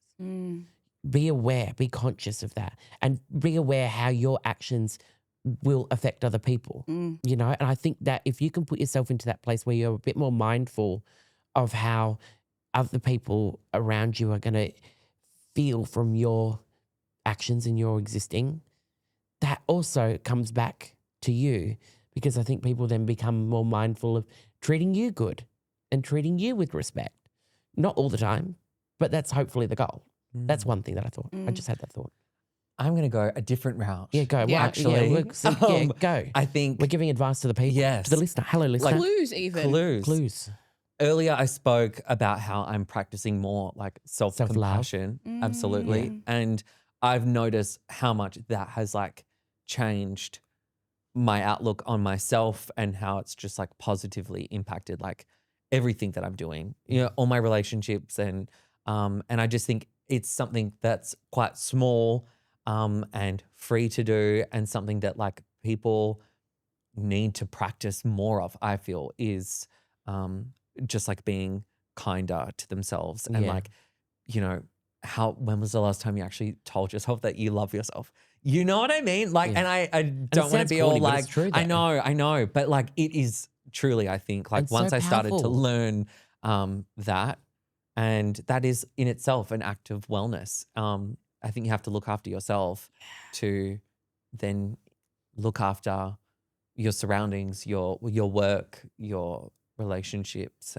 Be aware, be conscious of that, and be aware how your actions will affect other people, you know? And I think that if you can put yourself into that place where you're a bit more mindful of how other people around you are going to feel from your actions and your existing, that also comes back to you, because I think people then become more mindful of treating you good and treating you with respect. Not all the time, but that's hopefully the goal. That's one thing that I thought. I just had that thought. I'm going to go a different route. Yeah, go. Yeah, actually. Go. I think We're giving advice to the people, Yes. to the listener. Hello, listener. Clues even. Clues. Earlier, I spoke about how I'm practicing more like self-compassion. Absolutely. And I've noticed how much that has like changed my outlook on myself, and how it's just like positively impacted like everything that I'm doing, you know, all my relationships. And I just think it's something that's quite small and free to do, and something that like people need to practice more of, I feel, is just like being kinder to themselves and like, you know, when was the last time you actually told yourself that you love yourself? You know what I mean? Like, and I don't want to be all like, true, I know, but like it is truly, I think, like It's once so I started to powerful. learn that, and that is in itself an act of wellness. I think you have to look after yourself to then look after your surroundings, your work, your relationships,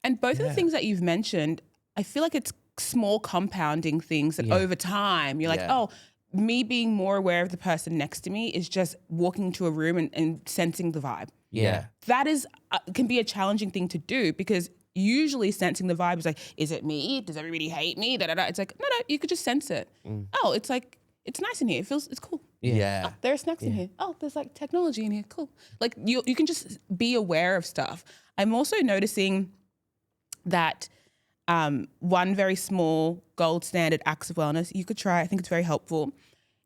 and both of the things that you've mentioned, I feel like it's small compounding things that over time you're like, oh, me being more aware of the person next to me is just walking into a room and sensing the vibe. Yeah. That is can be a challenging thing to do because usually sensing the vibe is like, is it me? Does everybody hate me? Da, da, da. It's like, no, you could just sense it. Oh, it's like, it's nice in here. It's cool. Yeah. Oh, there are snacks in here. Oh, there's like technology in here. Cool. Like you can just be aware of stuff. I'm also noticing that one very small gold standard acts of wellness you could try. I think it's very helpful.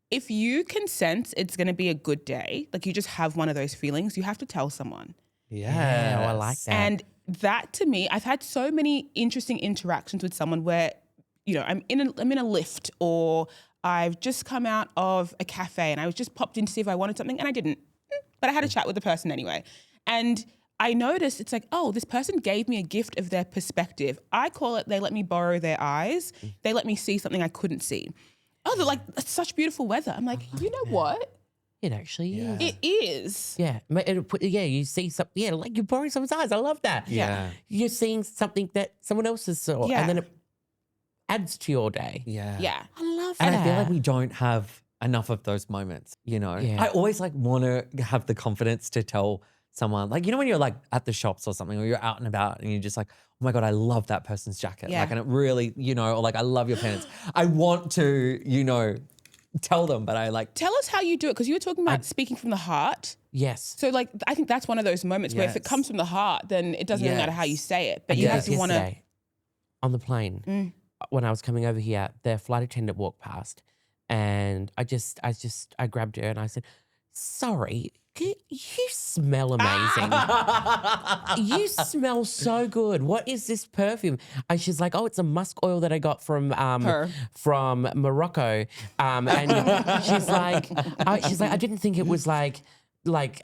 If you can sense it's going to be a good day, like you just have one of those feelings, you have to tell someone. Yeah. I like that. And that to me, I've had so many interesting interactions with someone where, you know, I'm in a lift or I've just come out of a cafe and I was just popped in to see if I wanted something and I didn't, but I had a chat with the person anyway. And I noticed it's like, oh, this person gave me a gift of their perspective. I call it, they let me borrow their eyes. They let me see something I couldn't see. Oh, they're like, it's such beautiful weather. I'm like, you know what? It actually is. It is. Yeah. You see something. Yeah, like you're borrowing someone's eyes. I love that. Yeah. You're seeing something that someone else has saw. Yeah. And then it adds to your day. Yeah. Yeah. I love And that. I feel like we don't have enough of those moments, you know? Yeah. I always like want to have the confidence to tell someone, like, you know, when you're like at the shops or something, or you're out and about and you're just like, oh my God, I love that person's jacket. Yeah. Like, and it really, you know, or like, I love your pants. I want to, you know, tell them, but I like. Tell us how you do it because you were talking about speaking from the heart. Yes. So like, I think that's one of those moments where if it Yes. comes from the heart, then it doesn't really matter how you say it, but I you did have this to want to. yesterday on the plane. When I was coming over here, the flight attendant walked past and I grabbed her and I said, sorry, you smell amazing. You smell so good. What is this perfume? And she's like, oh, it's a musk oil that I got from Morocco. And she's like, I didn't think it was like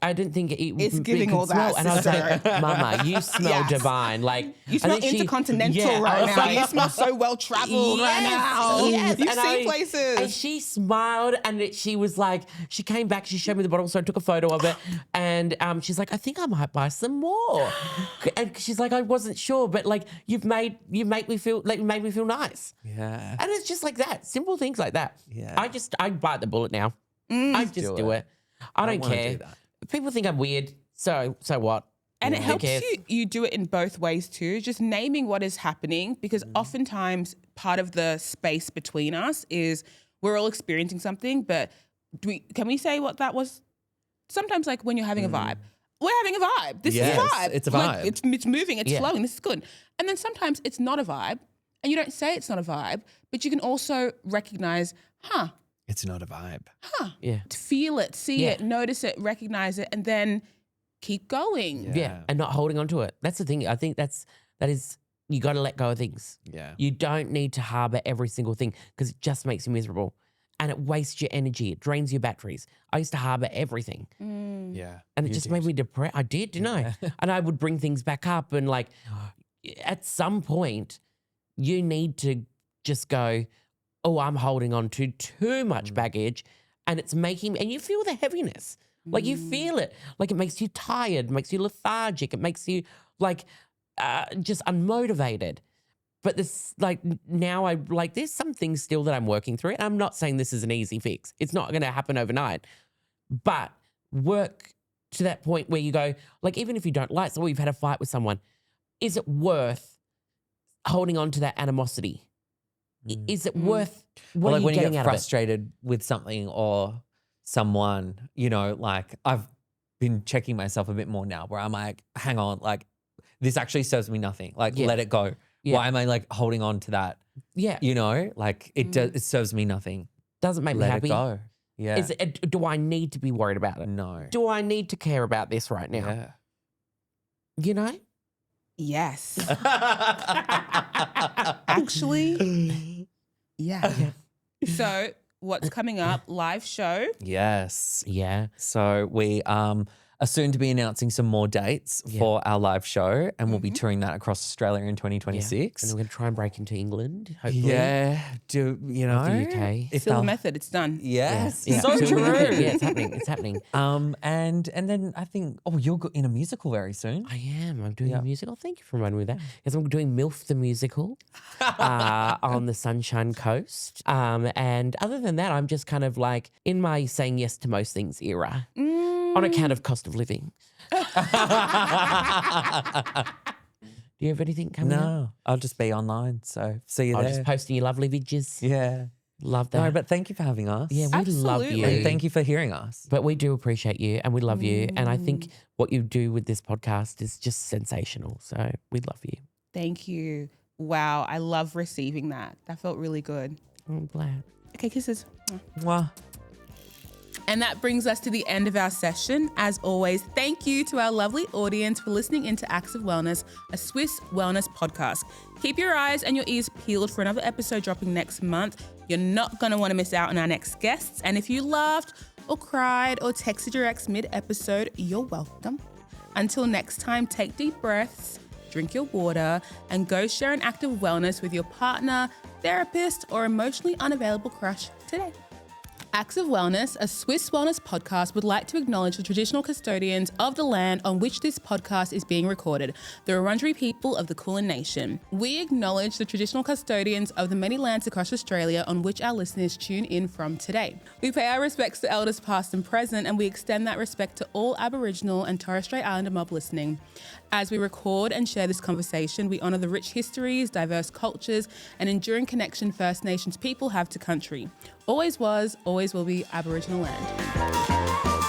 I didn't think It's it giving could all that, smell. And I was sister. like, Mama, you smell Yes. divine. Like You smell and then intercontinental right I was now. like- You smell so well traveled right now. Yes. You've And seen places. And she smiled and she was like, she came back, she showed me the bottle, so I took a photo of it. And she's like, I think I might buy some more. And she's like, I wasn't sure, but like you made me feel nice. Yeah. And it's just like that, simple things like that. Yeah. I bite the bullet now. I just do it. I don't wanna care. do that. People think I'm weird, so what? And it Who helps cares? you do it in both ways too, just naming what is happening because oftentimes part of the space between us is we're all experiencing something, but can we say what that was? Sometimes like when you're having a vibe, we're having a vibe. This is a Yes, vibe. it's a Like, vibe. it's moving, it's Yeah. flowing, this is good. And then sometimes it's not a vibe and you don't say it's not a vibe, but you can also recognize, It's not a vibe. Yeah. feel it, see Yeah. it, notice it, recognize it, and then keep going. Yeah, and not holding on to it. That's the thing. I think that is you got to let go of things. Yeah. You don't need to harbor every single thing because it just makes you miserable, and it wastes your energy. It drains your batteries. I used to harbor everything, Yeah. and it just made me depressed. I did, didn't I? And I would bring things back up, and like at some point, you need to just go, oh, I'm holding on to too much baggage, and it's making, and you feel the heaviness. Like you feel it. Like it makes you tired, makes you lethargic. It makes you like just unmotivated. But this, like now there's some things still that I'm working through. And I'm not saying this is an easy fix. It's not going to happen overnight. But work to that point where you go, like even if you don't like someone, you've had a fight with someone, is it worth holding on to that animosity? Is it worth what Or are like you when you getting get out of it? frustrated with something or someone, you know, like I've been checking myself a bit more now where I'm like, hang on, like this actually serves me nothing. Like Yeah. let it go. Yeah. Why am I like holding on to that? Yeah. You know, like it serves me nothing. Doesn't make me Let happy. it go. Yeah. Is it, do I need to be worried about it? No. Do I need to care about this right now? Yeah. You know? Yes. Actually, Yeah. So what's coming up? Live show. Yes. Yeah. So we are soon to be announcing some more dates for our live show, and we'll be touring that across Australia in 2026. And we're going to try and break into England, hopefully. Yeah. Do you know? the UK. if Still the they'll- method. It's done. Yes. Yeah. So So true. yeah, it's happening. It's happening. And then I think, you're in a musical very soon. I am. I'm doing a musical. Thank you for reminding me of that. Yes, I'm doing MILF the musical on the Sunshine Coast. And other than that, I'm just kind of like in my saying yes to most things era on account of cost of living. Do you have anything coming up? No, I'll just be online. So see you I'm there. just posting your lovely vidges. Yeah. Love that. No, but thank you for having us. yeah, we love you. Absolutely. And thank you for hearing us. But we do appreciate you and we love you. And I think what you do with this podcast is just sensational. So we love you. Thank you. Wow. I love receiving that. That felt really good. I'm glad. Okay, kisses. Mwah. And that brings us to the end of our session. As always, thank you to our lovely audience for listening into Acts of Wellness, a Swisse Wellness podcast. Keep your eyes and your ears peeled for another episode dropping next month. You're not going to want to miss out on our next guests. And if you laughed or cried or texted your ex mid-episode, you're welcome. Until next time, take deep breaths, drink your water, and go share an act of wellness with your partner, therapist, or emotionally unavailable crush today. Acts of Wellness, a Swisse Wellness podcast, would like to acknowledge the traditional custodians of the land on which this podcast is being recorded, the Wurundjeri people of the Kulin Nation. We acknowledge the traditional custodians of the many lands across Australia on which our listeners tune in from today. We pay our respects to elders past and present, and we extend that respect to all Aboriginal and Torres Strait Islander mob listening. As we record and share this conversation, we honour the rich histories, diverse cultures, and enduring connection First Nations people have to country. Always was, always will be Aboriginal land.